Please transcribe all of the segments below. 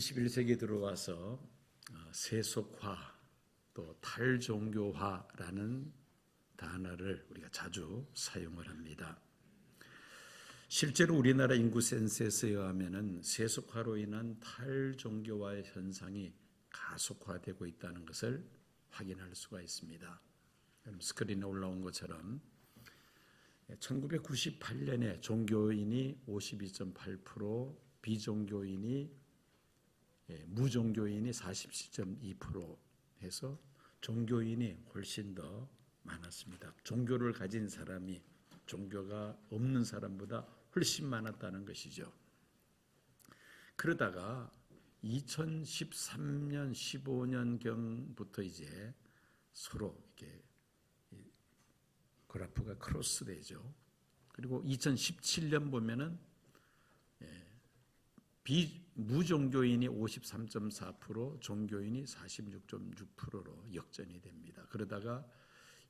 21세기에 들어와서 세속화 또 탈종교화라는 단어를 우리가 자주 사용을 합니다. 실제로 우리나라 인구 센서스에 의하면 세속화로 인한 탈종교화 현상이 가속화되고 있다는 것을 확인할 수가 있습니다. 스크린에 올라온 것처럼 1998년에 종교인이 52.8%, 무종교인이 47.2% 해서 종교인이 훨씬 더 많았습니다. 종교를 가진 사람이 종교가 없는 사람보다 훨씬 많았다는 것이죠. 그러다가 2013년, 15년경부터 이제 서로 이렇게 그래프가 크로스되죠. 그리고 2017년 보면은 무종교인이 53.4%, 종교인이 46.6%로 역전이 됩니다. 그러다가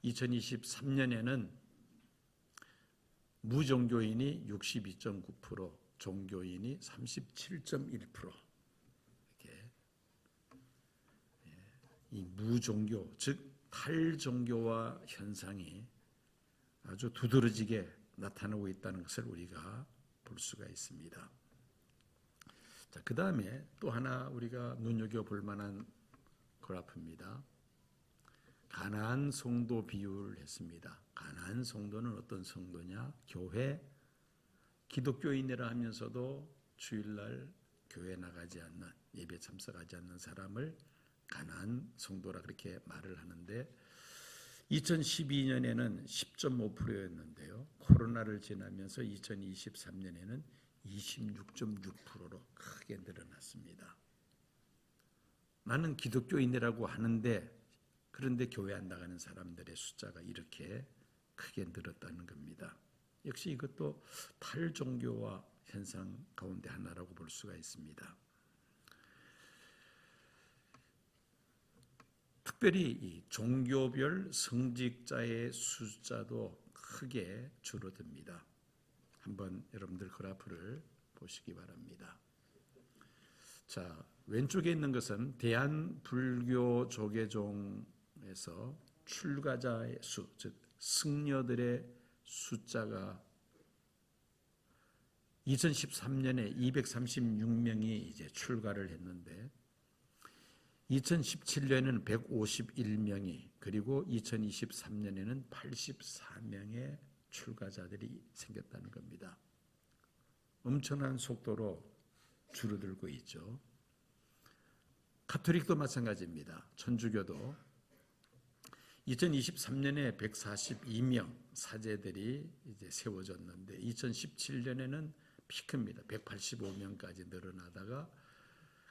2023년에는 무종교인이 62.9%, 종교인이 37.1%. 이렇게 이 무종교, 즉 탈종교화 현상이 아주 두드러지게 나타나고 있다는 것을 우리가 볼 수가 있습니다. 자, 그 다음에 또 하나 우리가 눈여겨볼 만한 그래프입니다. 가나안 성도 비율을 했습니다. 가나안 성도는 어떤 성도냐? 교회, 기독교인이라 하면서도 주일날 교회 나가지 않는, 예배 참석하지 않는 사람을 가나안 성도라 그렇게 말을 하는데 2012년에는 10.5%였는데요. 코로나를 지나면서 2023년에는 26.6%로 크게 늘어났습니다. 나는 기독교인이라고 하는데 그런데 교회 안 나가는 사람들의 숫자가 이렇게 크게 늘었다는 겁니다. 역시 이것도 탈종교화 현상 가운데 하나라고 볼 수가 있습니다. 특별히 이 종교별 성직자의 숫자도 크게 줄어듭니다. 한번 여러분들 그래프를 보시기 바랍니다. 자, 왼쪽에 있는 것은 대한불교조계종에서 출가자의 수, 즉 승려들의 숫자가 2013년에 236명이 이제 출가를 했는데 2017년에는 151명이 그리고 2023년에는 84명의 출가자들이 생겼다는 겁니다. 엄청난 속도로 줄어들고 있죠. 가톨릭도 마찬가지입니다. 천주교도 2023년에 142명 사제들이 이제 세워졌는데 2017년에는 피크입니다. 185명까지 늘어나다가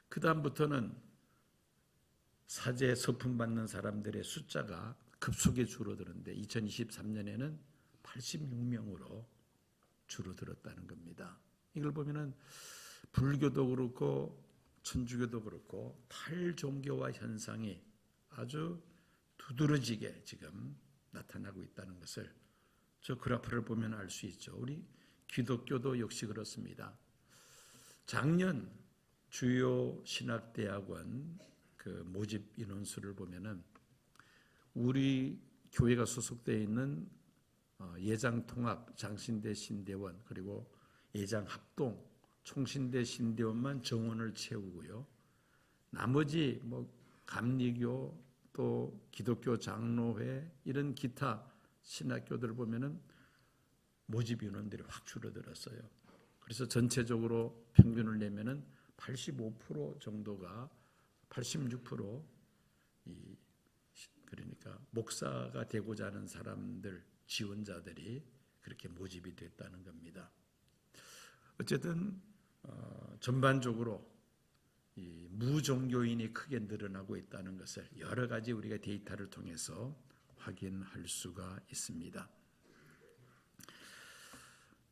그 다음부터는 사제 서품 받는 사람들의 숫자가 급속히 줄어드는데 2023년에는 86명으로 줄어들었다는 겁니다. 이걸 보면은 불교도 그렇고 천주교도 그렇고 탈종교화 현상이 아주 두드러지게 지금 나타나고 있다는 것을 저 그래프를 보면 알 수 있죠. 우리 기독교도 역시 그렇습니다. 작년 주요 신학대학원 그 모집 인원수를 보면은 우리 교회가 소속되어 있는 예장통합, 장신대 신대원 그리고 예장합동, 총신대 신대원만 정원을 채우고요. 나머지 감리교 또 기독교 장로회 이런 기타 신학교들을 보면은 모집 인원들이 확 줄어들었어요. 그래서 전체적으로 평균을 내면은 85% 정도가 86% 그러니까 목사가 되고자 하는 사람들 지원자들이 그렇게 모집이 됐다는 겁니다. 어쨌든 전반적으로 이 무종교인이 크게 늘어나고 있다는 것을 여러 가지 우리가 데이터를 통해서 확인할 수가 있습니다.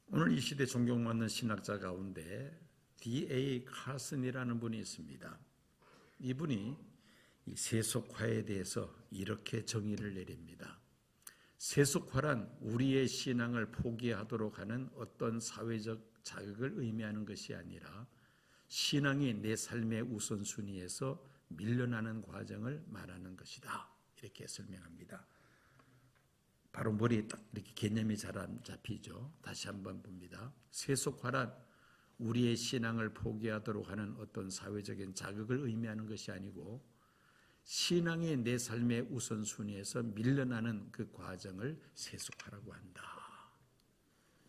오늘 이 시대 존경받는 신학자 가운데 D.A. 카슨이라는 분이 있습니다. 이분이 이 세속화에 대해서 이렇게 정의를 내립니다. 세속화란 우리의 신앙을 포기하도록 하는 어떤 사회적 자극을 의미하는 것이 아니라 신앙이 내 삶의 우선순위에서 밀려나는 과정을 말하는 것이다. 이렇게 설명합니다. 바로 머리에 딱 이렇게 개념이 잘 안 잡히죠. 다시 한번 봅니다. 세속화란 우리의 신앙을 포기하도록 하는 어떤 사회적인 자극을 의미하는 것이 아니고 신앙이 내 삶의 우선순위에서 밀려나는 그 과정을 세속화라고 한다.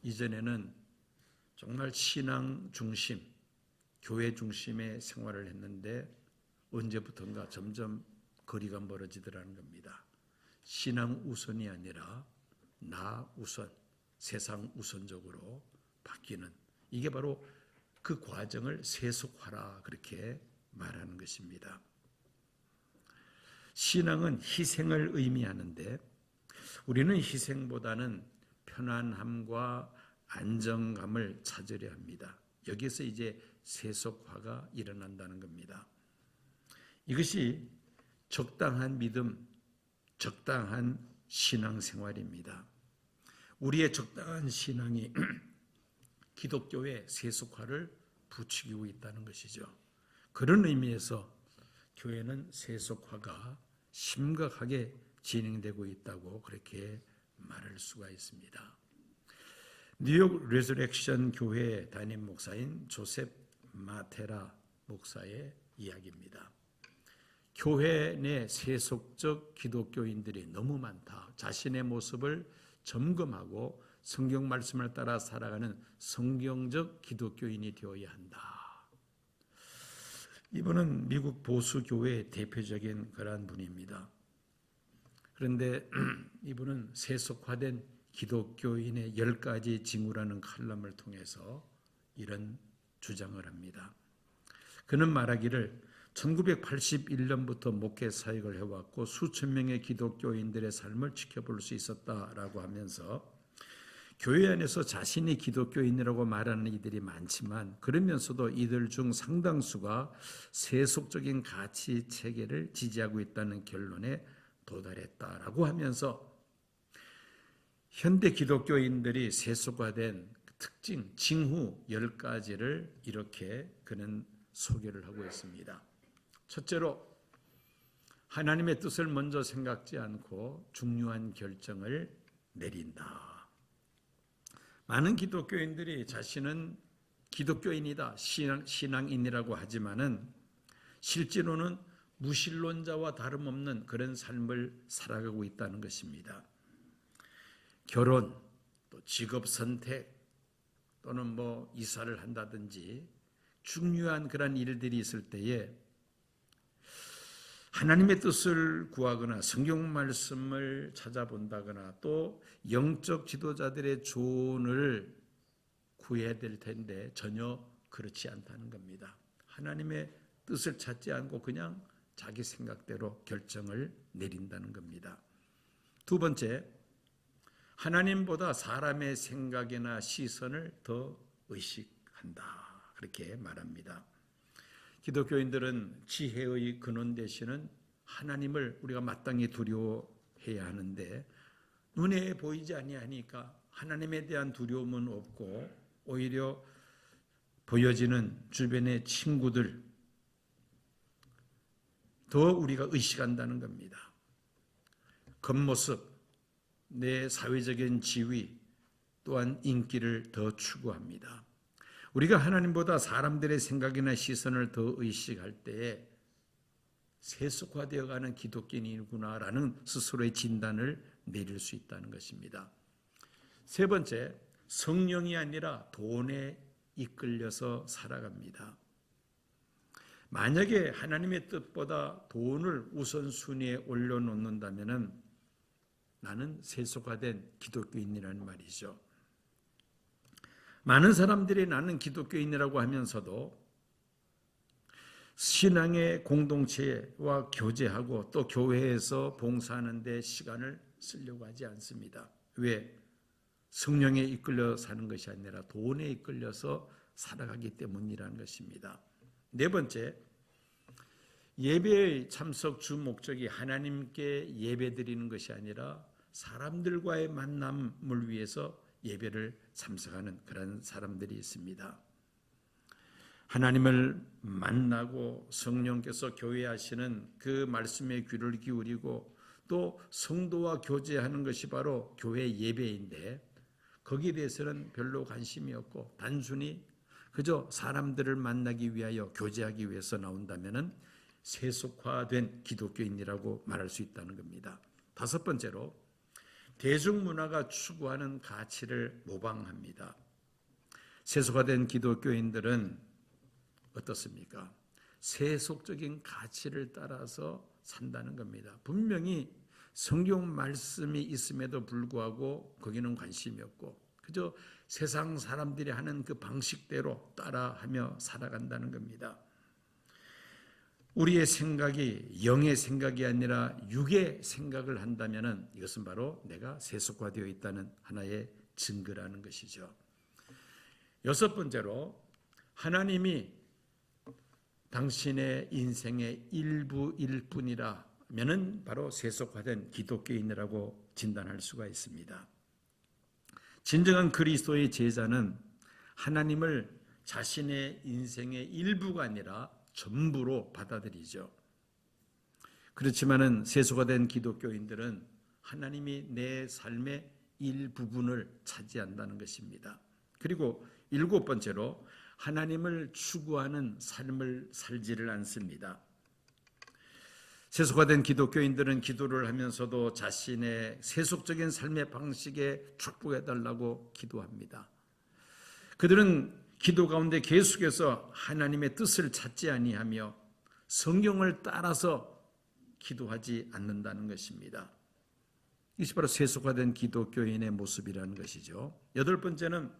이전에는 정말 신앙 중심, 교회 중심의 생활을 했는데 언제부턴가 점점 거리가 멀어지더라는 겁니다. 신앙 우선이 아니라 나 우선, 세상 우선적으로 바뀌는, 이게 바로 그 과정을 세속화라 그렇게 말하는 것입니다. 신앙은 희생을 의미하는데 우리는 희생보다는 편안함과 안정감을 찾으려 합니다. 여기서 이제 세속화가 일어난다는 겁니다. 이것이 적당한 믿음, 적당한 신앙생활입니다. 우리의 적당한 신앙이 기독교의 세속화를 부추기고 있다는 것이죠. 그런 의미에서 교회는 세속화가 심각하게 진행되고 있다고 그렇게 말할 수가 있습니다. 뉴욕 레저렉션 교회 담임 목사인 조셉 마테라 목사의 이야기입니다. 교회 내 세속적 기독교인들이 너무 많다. 자신의 모습을 점검하고 성경 말씀을 따라 살아가는 성경적 기독교인이 되어야 한다. 이분은 미국 보수교회의 대표적인 그러한 분입니다. 그런데 이분은 세속화된 기독교인의 10가지 징후라는 칼럼을 통해서 이런 주장을 합니다. 그는 말하기를 1981년부터 목회 사역을 해왔고 수천 명의 기독교인들의 삶을 지켜볼 수 있었다라고 하면서 교회 안에서 자신이 기독교인이라고 말하는 이들이 많지만 그러면서도 이들 중 상당수가 세속적인 가치 체계를 지지하고 있다는 결론에 도달했다라고 하면서 현대 기독교인들이 세속화된 특징, 징후 10가지를 이렇게 그는 소개를 하고 있습니다. 첫째로 하나님의 뜻을 먼저 생각지 않고 중요한 결정을 내린다. 많은 기독교인들이 자신은 기독교인이다, 신앙인이라고 하지만은 실제로는 무신론자와 다름없는 그런 삶을 살아가고 있다는 것입니다. 결혼, 또 직업 선택, 또는 이사를 한다든지 중요한 그런 일들이 있을 때에 하나님의 뜻을 구하거나 성경 말씀을 찾아본다거나 또 영적 지도자들의 조언을 구해야 될 텐데 전혀 그렇지 않다는 겁니다. 하나님의 뜻을 찾지 않고 그냥 자기 생각대로 결정을 내린다는 겁니다. 두 번째, 하나님보다 사람의 생각이나 시선을 더 의식한다. 그렇게 말합니다. 기독교인들은 지혜의 근원 되시는 하나님을 우리가 마땅히 두려워해야 하는데 눈에 보이지 아니하니까 하나님에 대한 두려움은 없고 오히려 보여지는 주변의 친구들 더 우리가 의식한다는 겁니다. 겉모습, 내 사회적인 지위 또한 인기를 더 추구합니다. 우리가 하나님보다 사람들의 생각이나 시선을 더 의식할 때에 세속화되어가는 기독교인이구나라는 스스로의 진단을 내릴 수 있다는 것입니다. 세 번째, 성령이 아니라 돈에 이끌려서 살아갑니다. 만약에 하나님의 뜻보다 돈을 우선순위에 올려놓는다면 나는 세속화된 기독교인이라는 말이죠. 많은 사람들이 나는 기독교인이라고 하면서도 신앙의 공동체와 교제하고 또 교회에서 봉사하는 데 시간을 쓰려고 하지 않습니다. 왜? 성령에 이끌려 사는 것이 아니라 돈에 이끌려서 살아가기 때문이라는 것입니다. 네 번째, 예배의 참석 주 목적이 하나님께 예배드리는 것이 아니라 사람들과의 만남을 위해서 예배를 참석하는 그런 사람들이 있습니다. 하나님을 만나고 성령께서 교회하시는 그 말씀에 귀를 기울이고 또 성도와 교제하는 것이 바로 교회 예배인데 거기에 대해서는 별로 관심이 없고 단순히 그저 사람들을 만나기 위하여 교제하기 위해서 나온다면 세속화된 기독교인이라고 말할 수 있다는 겁니다. 다섯 번째로 대중문화가 추구하는 가치를 모방합니다. 세속화된 기독교인들은 어떻습니까? 세속적인 가치를 따라서 산다는 겁니다. 분명히 성경 말씀이 있음에도 불구하고 거기는 관심이 없고 그저 세상 사람들이 하는 그 방식대로 따라하며 살아간다는 겁니다. 우리의 생각이 영의 생각이 아니라 육의 생각을 한다면 이것은 바로 내가 세속화되어 있다는 하나의 증거라는 것이죠. 여섯 번째로 하나님이 당신의 인생의 일부일 뿐이라면은 바로 세속화된 기독교인이라고 진단할 수가 있습니다. 진정한 그리스도의 제자는 하나님을 자신의 인생의 일부가 아니라 전부로 받아들이죠. 그렇지만은 세속화된 기독교인들은 하나님이 내 삶의 일부분을 차지한다는 것입니다. 그리고 일곱 번째로 하나님을 추구하는 삶을 살지를 않습니다. 세속화된 기독교인들은 기도를 하면서도 자신의 세속적인 삶의 방식에 축복해달라고 기도합니다. 그들은 기도 가운데 계속해서 하나님의 뜻을 찾지 아니하며 성경을 따라서 기도하지 않는다는 것입니다. 이것이 바로 세속화된 기독교인의 모습이라는 것이죠. 여덟 번째는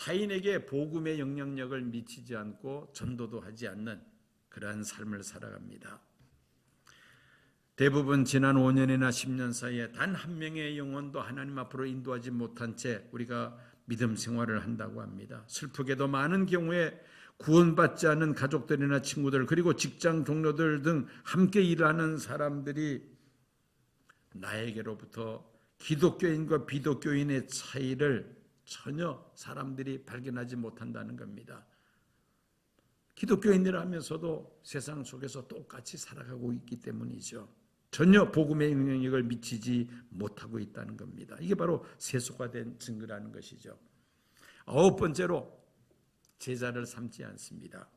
타인에게 복음의 영향력을 미치지 않고 전도도 하지 않는 그러한 삶을 살아갑니다. 대부분 지난 5년이나 10년 사이에 단 한 명의 영혼도 하나님 앞으로 인도하지 못한 채 우리가 믿음 생활을 한다고 합니다. 슬프게도 많은 경우에 구원받지 않은 가족들이나 친구들 그리고 직장 동료들 등 함께 일하는 사람들이 나에게로부터 기독교인과 비독교인의 차이를 전혀 사람들이 발견하지 못한다는 겁니다. 기독교인이라 하면서도 세상 속에서 똑같이 살아가고 있기 때문이죠. 전혀 복음의 영향력을 미치지 못하고 있다는 겁니다. 이게 바로 세속화된 증거라는 것이죠. 아홉 번째로 제자를 삼지 않습니다.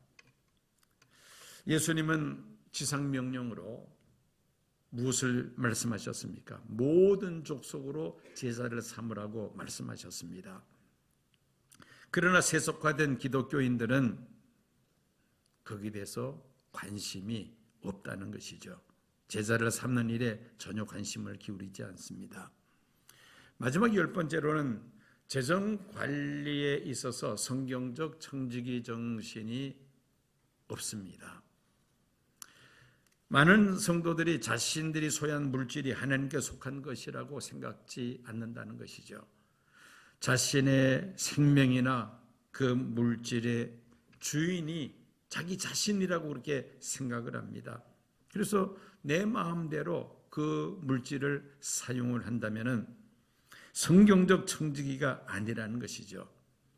예수님은 지상명령으로 무엇을 말씀하셨습니까? 모든 족속으로 제자를 삼으라고 말씀하셨습니다. 그러나 세속화된 기독교인들은 거기에 대해서 관심이 없다는 것이죠. 제자를 삼는 일에 전혀 관심을 기울이지 않습니다. 마지막 열 번째로는 재정 관리에 있어서 성경적 청지기 정신이 없습니다. 많은 성도들이 자신들이 소유한 물질이 하나님께 속한 것이라고 생각지 않는다는 것이죠. 자신의 생명이나 그 물질의 주인이 자기 자신이라고 그렇게 생각을 합니다. 그래서 내 마음대로 그 물질을 사용을 한다면은 성경적 청지기가 아니라는 것이죠.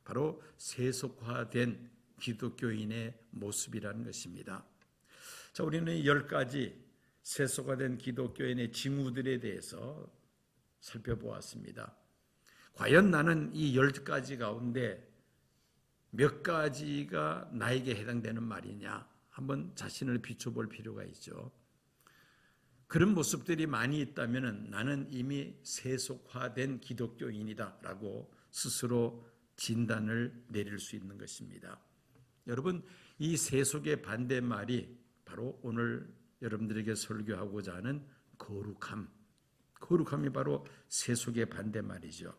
바로 세속화된 기독교인의 모습이라는 것입니다. 자, 우리는 10가지 세속화된 기독교인의 징후들에 대해서 살펴보았습니다. 과연 나는 이 10가지 가운데 몇 가지가 나에게 해당되는 말이냐? 한번 자신을 비춰볼 필요가 있죠. 그런 모습들이 많이 있다면 나는 이미 세속화된 기독교인이다라고 스스로 진단을 내릴 수 있는 것입니다. 여러분, 이 세속의 반대말이 바로 오늘 여러분들에게 설교하고자 하는 거룩함. 거룩함이 바로 세속의 반대말이죠.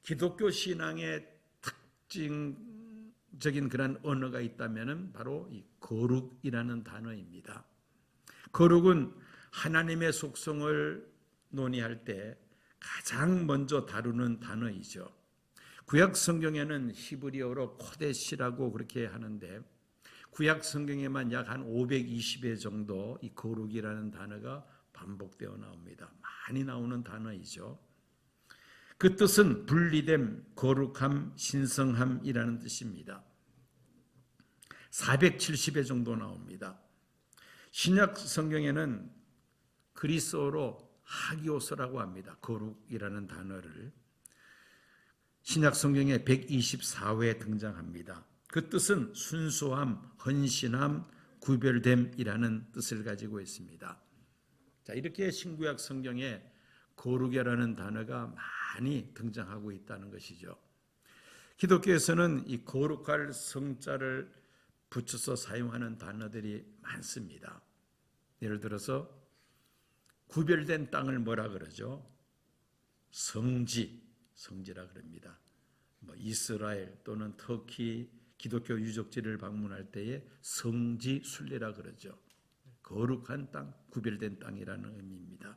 기독교 신앙의 특징적인 그런 언어가 있다면 바로 이 거룩이라는 단어입니다. 거룩은 하나님의 속성을 논의할 때 가장 먼저 다루는 단어이죠. 구약 성경에는 히브리어로 코데시라고 그렇게 하는데 구약 성경에만 약 한 520회 정도 이 거룩이라는 단어가 반복되어 나옵니다. 많이 나오는 단어이죠. 그 뜻은 분리됨, 거룩함, 신성함이라는 뜻입니다. 470회 정도 나옵니다. 신약 성경에는 그리스어로 하기오스라고 합니다. 거룩이라는 단어를 신약 성경에 124회 등장합니다. 그 뜻은 순수함, 헌신함, 구별됨이라는 뜻을 가지고 있습니다. 자, 이렇게 신구약 성경에 거룩이라는 단어가 많이 등장하고 있다는 것이죠. 기독교에서는 이 거룩할 성자를 붙여서 사용하는 단어들이 많습니다. 예를 들어서 구별된 땅을 뭐라 그러죠? 성지라 그럽니다. 이스라엘 또는 터키 기독교 유적지를 방문할 때에 성지 순례라 그러죠. 거룩한 땅, 구별된 땅이라는 의미입니다.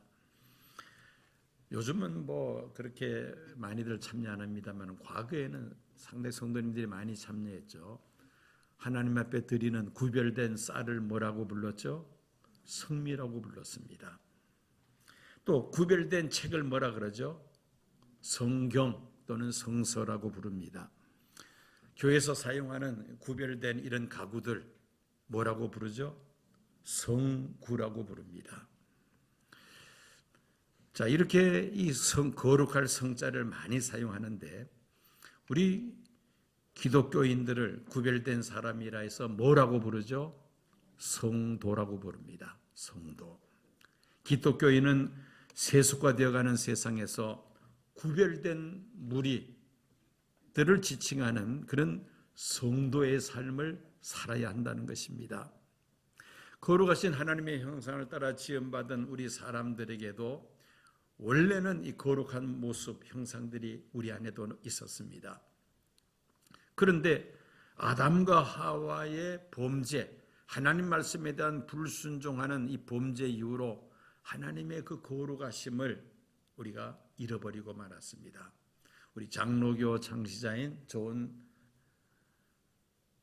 요즘은 그렇게 많이들 참여 안 합니다만 과거에는 상대 성도님들이 많이 참여했죠. 하나님 앞에 드리는 구별된 쌀을 뭐라고 불렀죠? 성미라고 불렀습니다. 또 구별된 책을 뭐라 그러죠? 성경 또는 성서라고 부릅니다. 교회에서 사용하는 구별된 이런 가구들 뭐라고 부르죠? 성구라고 부릅니다. 자, 이렇게 이 거룩할 성자를 많이 사용하는데 우리 기독교인들을 구별된 사람이라 해서 뭐라고 부르죠? 성도라고 부릅니다. 성도. 기독교인은 세속화되어가는 세상에서 구별된 무리들을 지칭하는 그런 성도의 삶을 살아야 한다는 것입니다. 거룩하신 하나님의 형상을 따라 지음받은 우리 사람들에게도 원래는 이 거룩한 모습, 형상들이 우리 안에도 있었습니다. 그런데 아담과 하와의 범죄, 하나님 말씀에 대한 불순종하는 이 범죄 이후로 하나님의 그 거룩하심을 우리가 잃어버리고 말았습니다. 우리 장로교 창시자인 존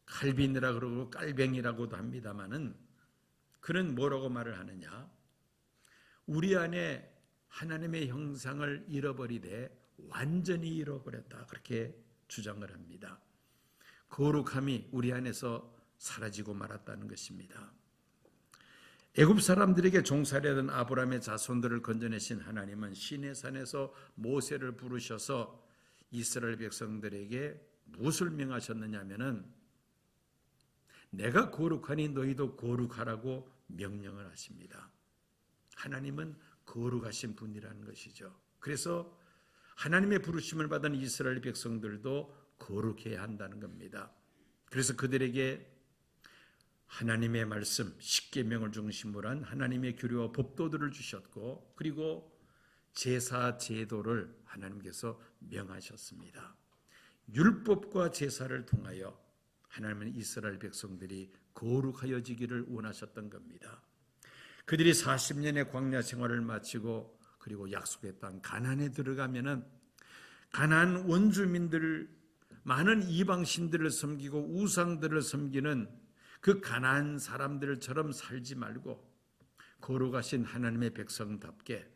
칼빈이라 그러고 깔뱅이라고도 합니다마는 그는 뭐라고 말을 하느냐? 우리 안에 하나님의 형상을 잃어버리되 완전히 잃어버렸다. 그렇게 주장을 합니다. 거룩함이 우리 안에서 사라지고 말았다는 것입니다. 애굽 사람들에게 종살이하던 아브라함의 자손들을 건져내신 하나님은 시내산에서 모세를 부르셔서 이스라엘 백성들에게 무엇을 명하셨느냐 하면은 내가 거룩하니 너희도 거룩하라고 명령을 하십니다. 하나님은 거룩하신 분이라는 것이죠. 그래서 하나님의 부르심을 받은 이스라엘 백성들도 거룩해야 한다는 겁니다. 그래서 그들에게 하나님의 말씀, 십계명을 중심으로 한 하나님의 규례와 법도들을 주셨고 그리고 제사 제도를 하나님께서 명하셨습니다. 율법과 제사를 통하여 하나님은 이스라엘 백성들이 거룩하여지기를 원하셨던 겁니다. 그들이 40년의 광야 생활을 마치고 그리고 약속의 땅 가나안에 들어가면은 가나안 원주민들 많은 이방신들을 섬기고 우상들을 섬기는 그 가나안 사람들처럼 살지 말고 거룩하신 하나님의 백성답게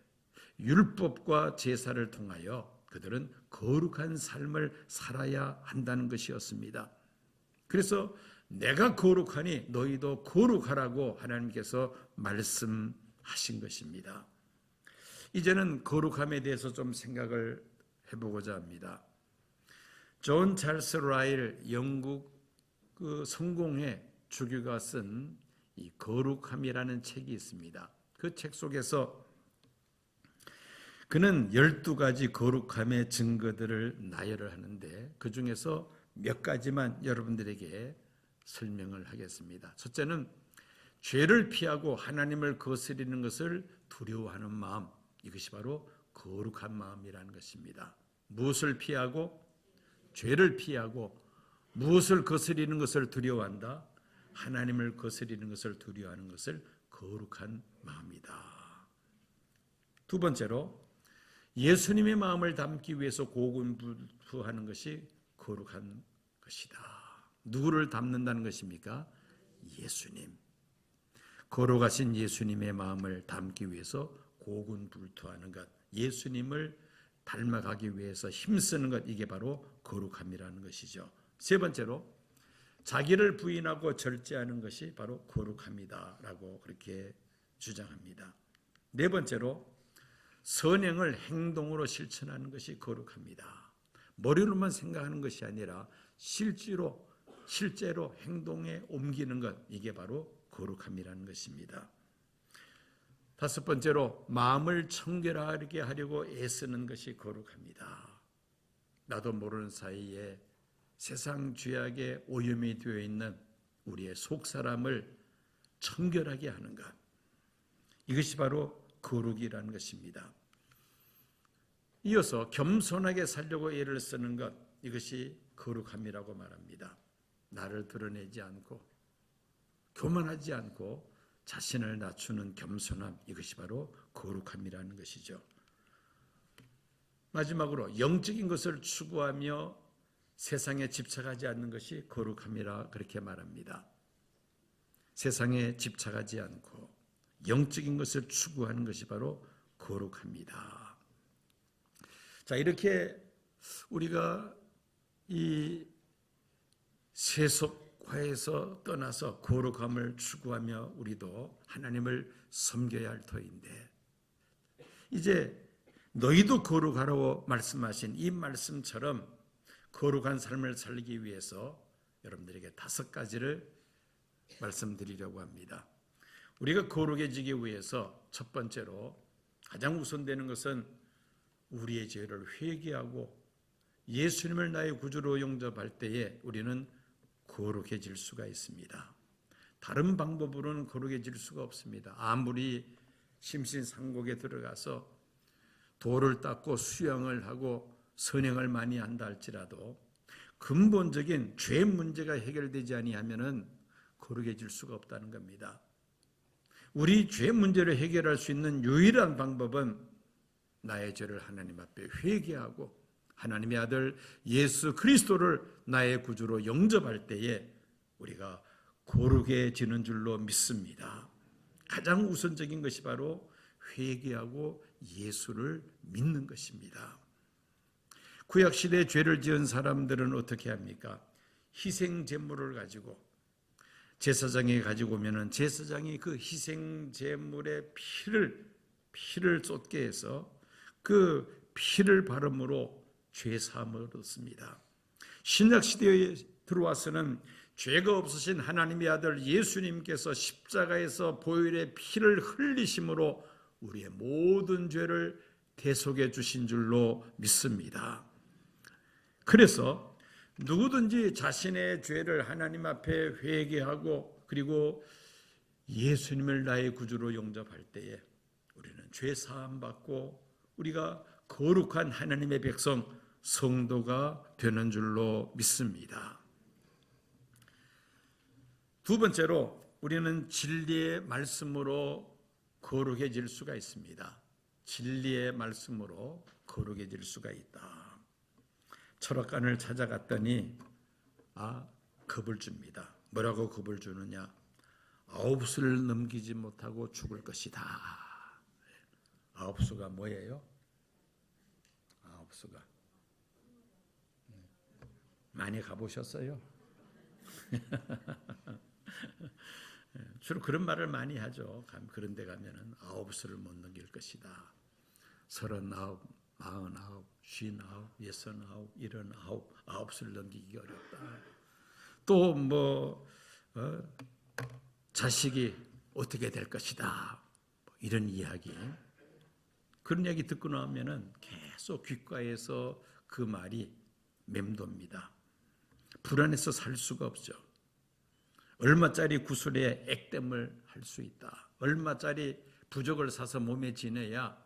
율법과 제사를 통하여 그들은 거룩한 삶을 살아야 한다는 것이었습니다. 그래서 내가 거룩하니 너희도 거룩하라고 하나님께서 말씀하신 것입니다. 이제는 거룩함에 대해서 좀 생각을 해보고자 합니다. 존 찰스 라일 영국 그 성공회 주교가 쓴 이 거룩함이라는 책이 있습니다. 그 책 속에서 그는 12가지 거룩함의 증거들을 나열을 하는데 그 중에서 몇 가지만 여러분들에게 설명을 하겠습니다. 첫째는 죄를 피하고 하나님을 거스리는 것을 두려워하는 마음, 이것이 바로 거룩한 마음이라는 것입니다. 무엇을 피하고? 죄를 피하고 무엇을 거스리는 것을 두려워한다? 하나님을 거스리는 것을 두려워하는 것을 거룩한 마음이다. 두 번째로 예수님의 마음을 담기 위해서 고군분투하는 것이 거룩한 것이다. 누구를 담는다는 것입니까? 예수님. 거룩하신 예수님의 마음을 담기 위해서 고군분투하는 것, 예수님을 닮아가기 위해서 힘쓰는 것, 이게 바로 거룩함이라는 것이죠. 세 번째로 자기를 부인하고 절제하는 것이 바로 거룩함이다라고 그렇게 주장합니다. 네 번째로 선행을 행동으로 실천하는 것이 거룩합니다. 머리로만 생각하는 것이 아니라 실제로 행동에 옮기는 것, 이게 바로 거룩함이라는 것입니다. 다섯 번째로 마음을 청결하게 하려고 애쓰는 것이 거룩합니다. 나도 모르는 사이에 세상 죄악에 오염이 되어 있는 우리의 속사람을 청결하게 하는 것, 이것이 바로 거룩이라는 것입니다. 이어서 겸손하게 살려고 애를 쓰는 것, 이것이 거룩함이라고 말합니다. 나를 드러내지 않고 교만하지 않고 자신을 낮추는 겸손함, 이것이 바로 거룩함이라는 것이죠. 마지막으로 영적인 것을 추구하며 세상에 집착하지 않는 것이 거룩함이라 그렇게 말합니다. 세상에 집착하지 않고 영적인 것을 추구하는 것이 바로 거룩합니다. 자, 이렇게 우리가 이 세속화에서 떠나서 거룩함을 추구하며 우리도 하나님을 섬겨야 할 터인데, 이제 너희도 거룩하라고 말씀하신 이 말씀처럼 거룩한 삶을 살기 위해서 여러분들에게 5가지를 말씀드리려고 합니다. 우리가 거룩해지기 위해서 첫 번째로 가장 우선되는 것은 우리의 죄를 회개하고 예수님을 나의 구주로 영접할 때에 우리는 거룩해질 수가 있습니다. 다른 방법으로는 거룩해질 수가 없습니다. 아무리 심신상곡에 들어가서 돌을 닦고 수영을 하고 선행을 많이 한다 할지라도 근본적인 죄 문제가 해결되지 아니하면은 거룩해질 수가 없다는 겁니다. 우리 죄 문제를 해결할 수 있는 유일한 방법은 나의 죄를 하나님 앞에 회개하고 하나님의 아들 예수 그리스도를 나의 구주로 영접할 때에 우리가 거룩해지는 줄로 믿습니다. 가장 우선적인 것이 바로 회개하고 예수를 믿는 것입니다. 구약시대에 죄를 지은 사람들은 어떻게 합니까? 희생 제물을 가지고 제사장이 가지고 오면은 제사장이 그 희생 제물의 피를 쏟게 해서 그 피를 바름으로 죄 사함을 얻습니다. 신약 시대에 들어와서는 죄가 없으신 하나님의 아들 예수님께서 십자가에서 보혈의 피를 흘리심으로 우리의 모든 죄를 대속해 주신 줄로 믿습니다. 그래서 누구든지 자신의 죄를 하나님 앞에 회개하고 그리고 예수님을 나의 구주로 영접할 때에 우리는 죄 사함 받고 우리가 거룩한 하나님의 백성 성도가 되는 줄로 믿습니다. 두 번째로 우리는 진리의 말씀으로 거룩해질 수가 있습니다. 진리의 말씀으로 거룩해질 수가 있다. 철학관을 찾아갔더니 겁을 줍니다. 뭐라고 겁을 주느냐? 9수를 넘기지 못하고 죽을 것이다. 9수가 뭐예요? 9수가 많이 가보셨어요? 주로 그런 말을 많이 하죠. 그런 데 가면은 9수를 못 넘길 것이다. 39, 49, 59, 69, 79, 9수를 넘기기 어렵다. 또 자식이 어떻게 될 것이다. 이런 이야기. 그런 이야기 듣고 나면은 계속 귓가에서 그 말이 맴돕니다. 불안해서 살 수가 없죠. 얼마짜리 구슬에 액땜을 할 수 있다. 얼마짜리 부적을 사서 몸에 지내야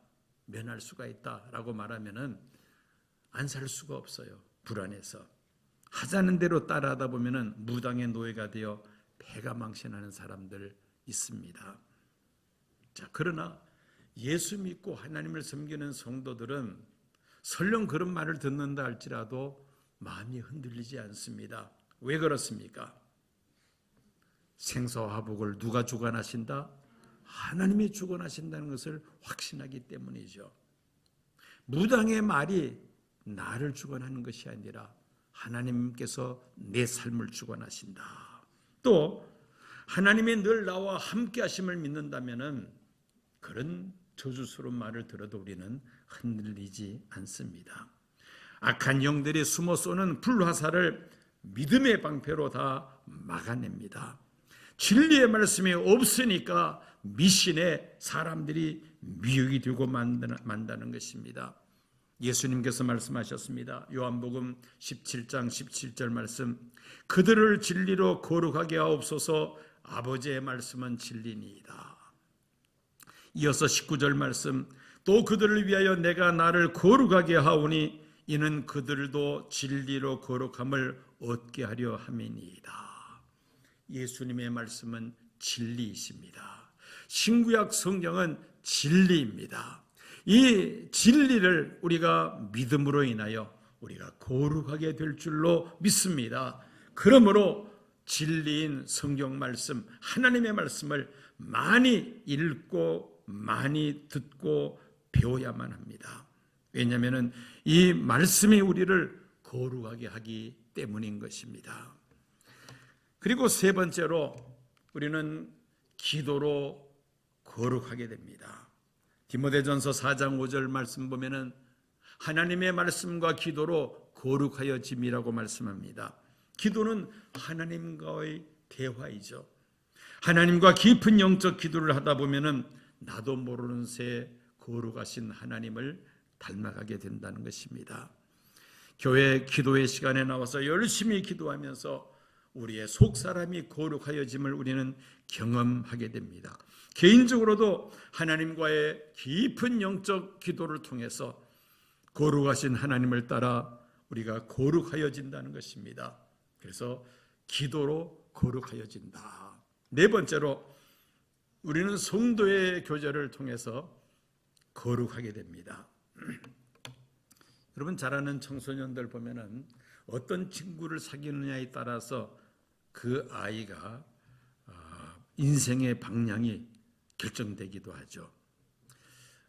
면할 수가 있다라고 말하면은 안 살 수가 없어요. 불안해서. 하자는 대로 따라하다 보면은 무당의 노예가 되어 배가 망신하는 사람들 있습니다. 자, 그러나 예수 믿고 하나님을 섬기는 성도들은 설령 그런 말을 듣는다 할지라도 마음이 흔들리지 않습니다. 왜 그렇습니까? 생사와 화복을 누가 주관하신다? 하나님이 주관하신다는 것을 확신하기 때문이죠. 무당의 말이 나를 주관하는 것이 아니라 하나님께서 내 삶을 주관하신다. 또 하나님이 늘 나와 함께 하심을 믿는다면 그런 저주스러운 말을 들어도 우리는 흔들리지 않습니다. 악한 영들이 숨어 쏘는 불화살을 믿음의 방패로 다 막아냅니다. 진리의 말씀이 없으니까 미신에 사람들이 미혹이 되고 만다는 것입니다. 예수님께서 말씀하셨습니다. 요한복음 17장 17절 말씀, 그들을 진리로 거룩하게 하옵소서. 아버지의 말씀은 진리니이다. 이어서 19절 말씀, 또 그들을 위하여 내가 나를 거룩하게 하오니 이는 그들도 진리로 거룩함을 얻게 하려 함이니이다. 예수님의 말씀은 진리이십니다. 신구약 성경은 진리입니다. 이 진리를 우리가 믿음으로 인하여 우리가 거룩하게 될 줄로 믿습니다. 그러므로 진리인 성경 말씀, 하나님의 말씀을 많이 읽고 많이 듣고 배워야만 합니다. 왜냐하면 이 말씀이 우리를 거룩하게 하기 때문인 것입니다. 그리고 세 번째로 우리는 기도로 거룩하게 됩니다. 디모데전서 4장 5절 말씀 보면은 하나님의 말씀과 기도로 거룩하여짐이라고 말씀합니다. 기도는 하나님과의 대화이죠. 하나님과 깊은 영적 기도를 하다 보면은 나도 모르는 새 거룩하신 하나님을 닮아가게 된다는 것입니다. 교회 기도의 시간에 나와서 열심히 기도하면서 우리의 속사람이 거룩하여짐을 우리는 경험하게 됩니다. 개인적으로도 하나님과의 깊은 영적 기도를 통해서 거룩하신 하나님을 따라 우리가 거룩하여진다는 것입니다. 그래서 기도로 거룩하여진다. 네 번째로 우리는 성도의 교제를 통해서 거룩하게 됩니다. 여러분 잘 아는 청소년들 보면은 어떤 친구를 사귀느냐에 따라서 그 아이가 인생의 방향이 결정되기도 하죠.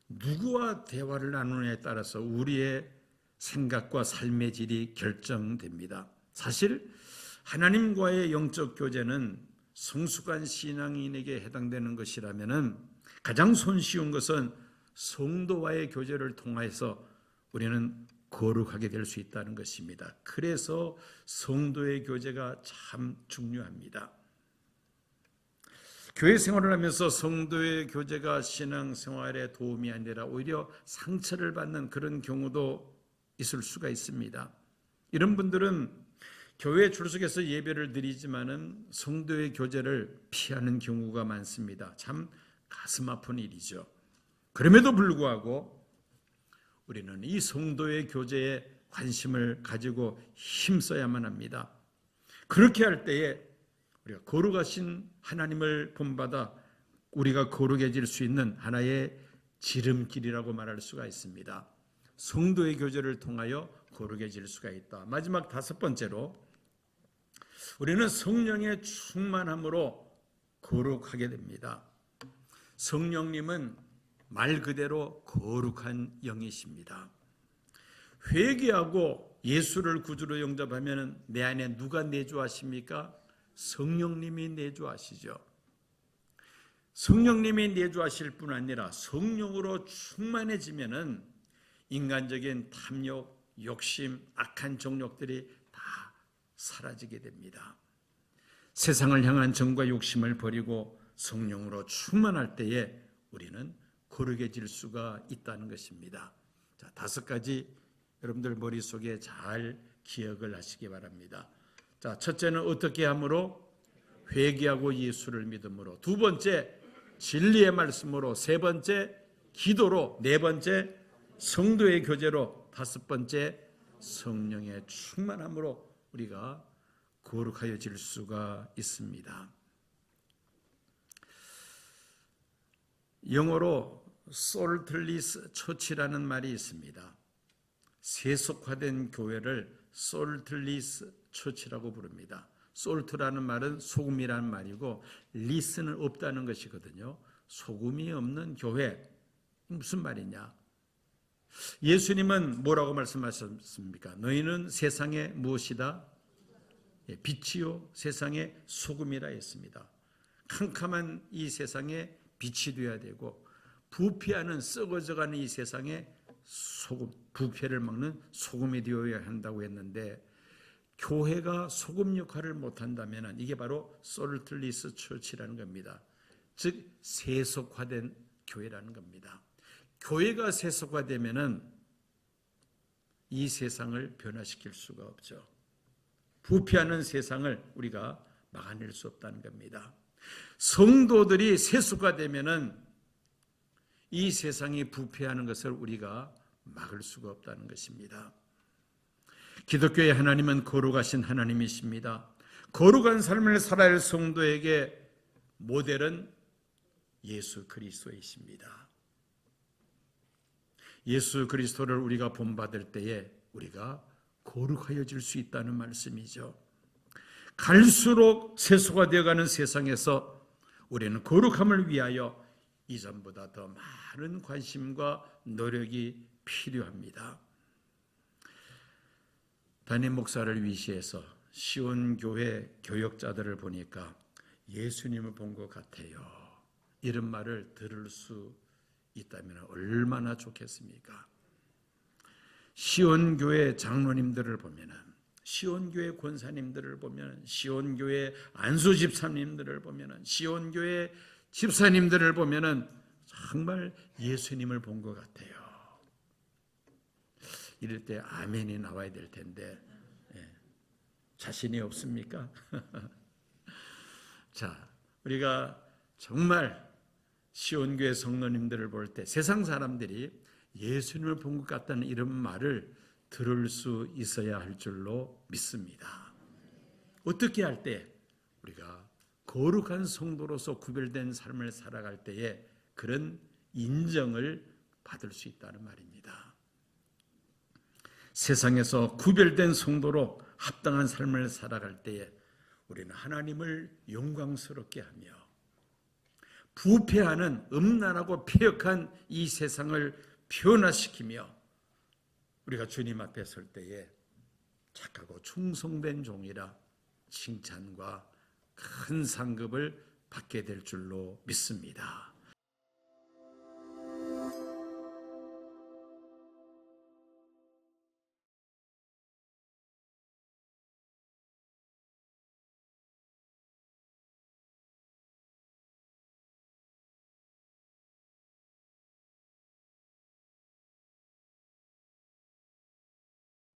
누구와 대화를 나누느냐에 따라서 우리의 생각과 삶의 질이 결정됩니다. 사실 하나님과의 영적 교제는 성숙한 신앙인에게 해당되는 것이라면 가장 손쉬운 것은 성도와의 교제를 통해서 우리는 거룩하게 될 수 있다는 것입니다. 그래서 성도의 교제가 참 중요합니다. 교회 생활을 하면서 성도의 교제가 신앙생활에 도움이 아니라 오히려 상처를 받는 그런 경우도 있을 수가 있습니다. 이런 분들은 교회 출석해서 예배를 드리지만은 성도의 교제를 피하는 경우가 많습니다. 참 가슴 아픈 일이죠. 그럼에도 불구하고 우리는 이 성도의 교제에 관심을 가지고 힘써야만 합니다. 그렇게 할 때에 우리가 거룩하신 하나님을 본받아 우리가 거룩해질 수 있는 하나의 지름길이라고 말할 수가 있습니다. 성도의 교제를 통하여 거룩해질 수가 있다. 마지막 다섯 번째로 우리는 성령의 충만함으로 거룩하게 됩니다. 성령님은 말 그대로 거룩한 영이십니다. 회개하고 예수를 구주로 영접하면 내 안에 누가 내주하십니까? 성령님이 내주하시죠. 성령님이 내주하실 뿐 아니라 성령으로 충만해지면은 인간적인 탐욕, 욕심, 악한 정욕들이 다 사라지게 됩니다. 세상을 향한 정과 욕심을 버리고 성령으로 충만할 때에 우리는 거룩해질 수가 있다는 것입니다. 자, 다섯 가지 여러분들 머릿속에 잘 기억을 하시기 바랍니다. 자, 첫째는 어떻게 함으로? 회개하고 예수를 믿음으로. 두 번째, 진리의 말씀으로. 세 번째, 기도로. 네 번째, 성도의 교제로. 다섯 번째, 성령의 충만함으로 우리가 거룩하여질 수가 있습니다. 영어로 솔틀리스 처치라는 말이 있습니다. 세속화된 교회를 솔틀리스 처치라고 부릅니다. 솔트라는 말은 소금이라는 말이고 리스는 없다는 것이거든요. 소금이 없는 교회 무슨 말이냐? 예수님은 뭐라고 말씀하셨습니까? 너희는 세상의 무엇이다? 빛이요 세상의 소금이라 했습니다. 캄캄한 이 세상에 빛이 되어야 되고 부패하는 썩어져가는 이 세상에 소금, 부패를 막는 소금이 되어야 한다고 했는데 교회가 소금 역할을 못한다면 이게 바로 솔트리스 처치라는 겁니다. 즉 세속화된 교회라는 겁니다. 교회가 세속화되면 이 세상을 변화시킬 수가 없죠. 부패하는 세상을 우리가 막아낼 수 없다는 겁니다. 성도들이 세속화되면 이 세상이 부패하는 것을 우리가 막을 수가 없다는 것입니다. 기독교의 하나님은 거룩하신 하나님이십니다. 거룩한 삶을 살아야 할 성도에게 모델은 예수 그리스도이십니다. 예수 그리스도를 우리가 본받을 때에 우리가 거룩하여질 수 있다는 말씀이죠. 갈수록 세속화 되어가는 세상에서 우리는 거룩함을 위하여 이전보다 더 많은 관심과 노력이 필요합니다. 담임 목사를 위시해서 시온교회 교역자들을 보니까 예수님을 본 것 같아요. 이런 말을 들을 수 있다면 얼마나 좋겠습니까? 시온교회 장로님들을 보면은, 시온교회 권사님들을 보면, 시온교회 안수집사님들을 보면은, 시온교회 집사님들을 보면은 정말 예수님을 본 것 같아요. 이럴 때 아멘이 나와야 될 텐데 자신이 없습니까? 자, 우리가 정말 시온교회 성도님들을 볼 때 세상 사람들이 예수님을 본 것 같다는 이런 말을 들을 수 있어야 할 줄로 믿습니다. 어떻게 할 때 우리가 거룩한 성도로서 구별된 삶을 살아갈 때에 그런 인정을 받을 수 있다는 말입니다. 세상에서 구별된 성도로 합당한 삶을 살아갈 때에 우리는 하나님을 영광스럽게 하며 부패하는 음란하고 폐역한 이 세상을 변화시키며 우리가 주님 앞에 설 때에 착하고 충성된 종이라 칭찬과 큰 상급을 받게 될 줄로 믿습니다.